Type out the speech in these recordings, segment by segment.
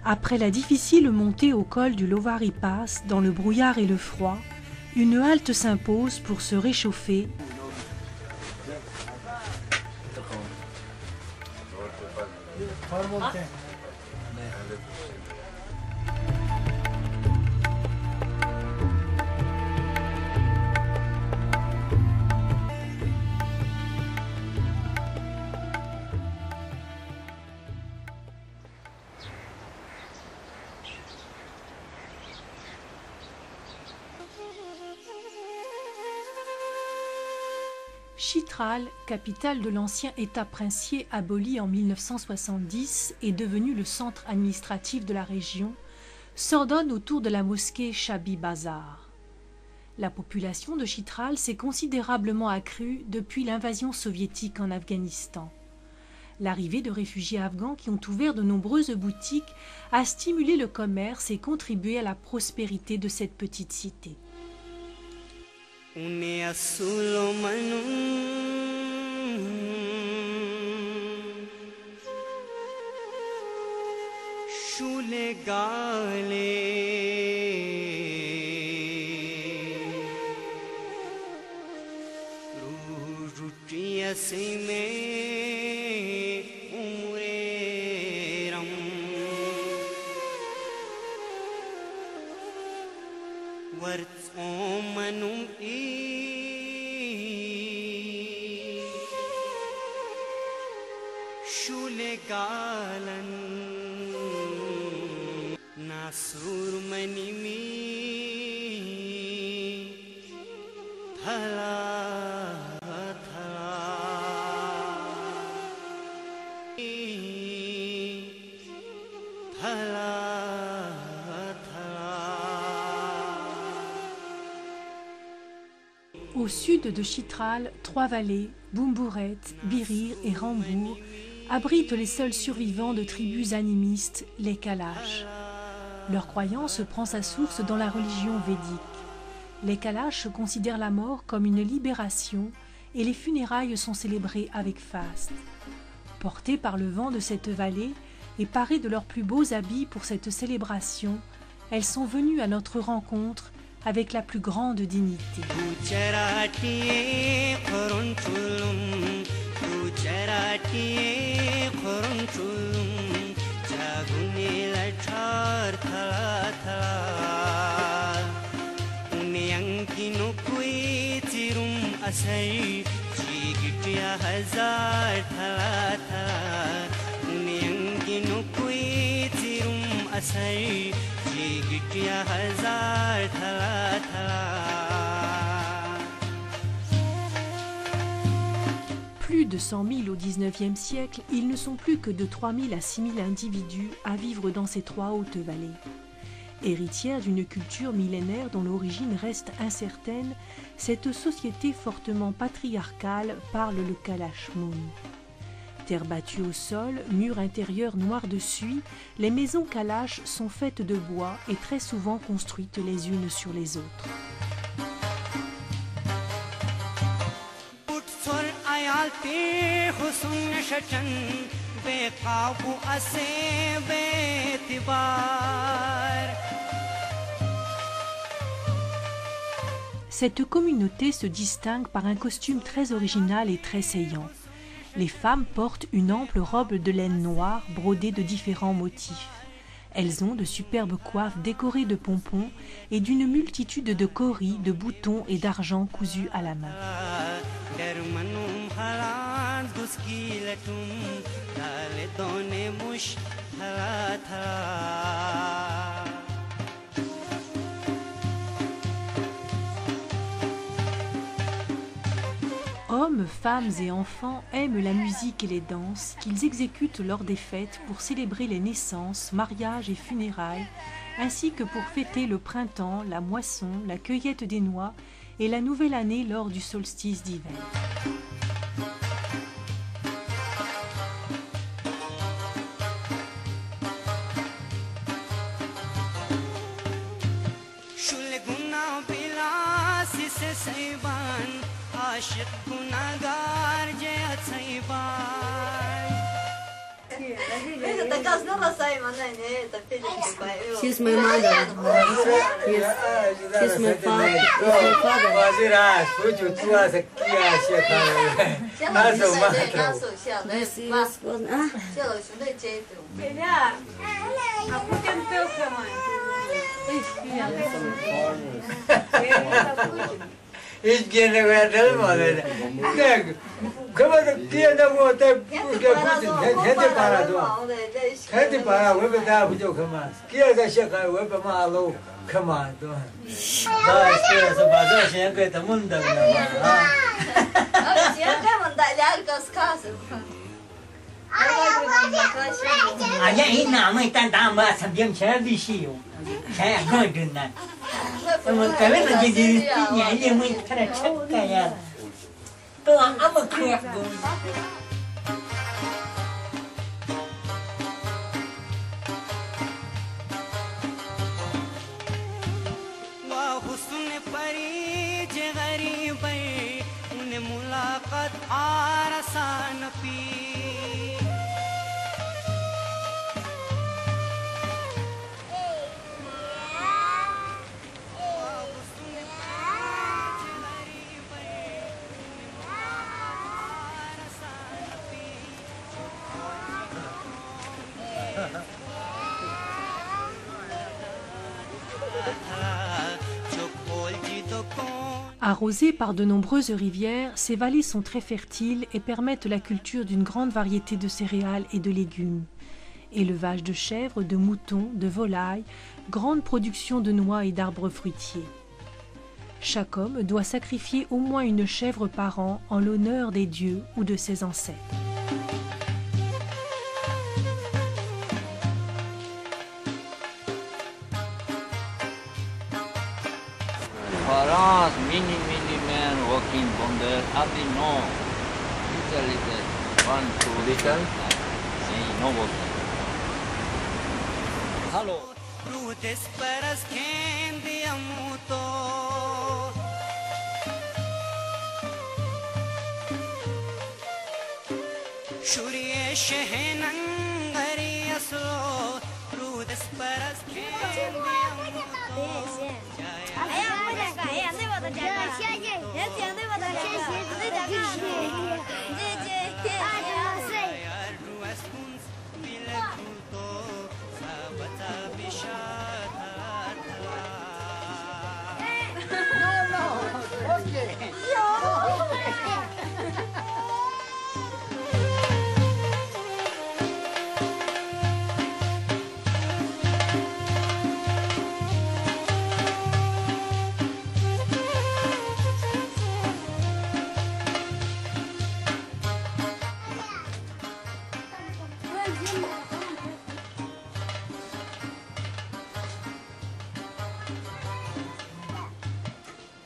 Après la difficile montée au col du Lovari Pass, dans le brouillard et le froid, une halte s'impose pour se réchauffer. Chitral, capitale de l'ancien État princier aboli en 1970 et devenu le centre administratif de la région, s'ordonne autour de la mosquée Shabi Bazar. La population de Chitral s'est considérablement accrue depuis l'invasion soviétique en Afghanistan. L'arrivée de réfugiés afghans qui ont ouvert de nombreuses boutiques a stimulé le commerce et contribué à la prospérité de cette petite cité. Au sud de Chitral, Trois-Vallées, Boumbourette, Birir et Rambourg abritent les seuls survivants de tribus animistes, les Kalash. Leur croyance prend sa source dans la religion védique. Les Kalash considèrent la mort comme une libération et les funérailles sont célébrées avec faste. Portées par le vent de cette vallée et parées de leurs plus beaux habits pour cette célébration, elles sont venues à notre rencontre avec la plus grande dignité. Plus de 100 000 au XIXe siècle, ils ne sont plus que de 3 000 à 6 000 individus à vivre dans ces trois hautes vallées. Héritière d'une culture millénaire dont l'origine reste incertaine, cette société fortement patriarcale parle le Kalashmoun. Terre battue au sol, murs intérieurs noirs de suie, les maisons Kalash sont faites de bois et très souvent construites les unes sur les autres. Cette communauté se distingue par un costume très original et très saillant. Les femmes portent une ample robe de laine noire brodée de différents motifs. Elles ont de superbes coiffes décorées de pompons et d'une multitude de cauris, de boutons et d'argent cousus à la main. Hommes, femmes et enfants aiment la musique et les danses qu'ils exécutent lors des fêtes pour célébrer les naissances, mariages et funérailles, ainsi que pour fêter le printemps, la moisson, la cueillette des noix et la nouvelle année lors du solstice d'hiver. She's my mother. Yes. She's my father. He's my father. This is what? Hiç gene verdim ona. Ne? Kapat diye de bu da hadi para do. Hadi para ve beda bu jo kama. Kiya da shaka ve ba ma lo kama do. Da işte sa baza şey ke tamun da na. Şey ke mun da lar kas kas. Aya ina mai tan tan ba sabyam chabi shi yo. Saya goduna. Mà cái là gì nhảy như mình thật là chất cả nhà tôi ăn mà khẹt rồi वाह हुस्न परी जे गरीब उन्हें मुलाकात आसान P Arrosées par de nombreuses rivières, ces vallées sont très fertiles et permettent la culture d'une grande variété de céréales et de légumes. Élevage de chèvres, de moutons, de volailles, grande production de noix et d'arbres fruitiers. Chaque homme doit sacrifier au moins une chèvre par an en l'honneur des dieux ou de ses ancêtres. For us, many men working from the every no. Little, 1, 2 little. No working. Hello. Rudes paras kendi amuto. Shuriye shehenangari aslo. Rudes paras kendi amuto.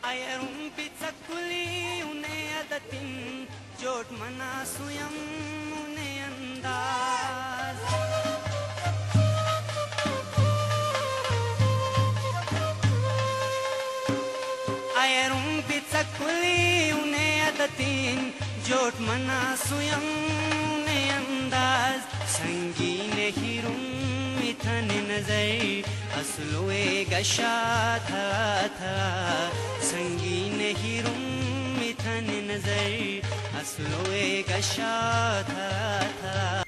Ayarum pizza kuli une adatin jot mana suyam une andaz Ayarum pizza kuli une adatin jot mana suyam une andaz sangine hirum mithan nazar asloe gasha tha संगीन हिरुम मिथन नजर असलोए का शाथा था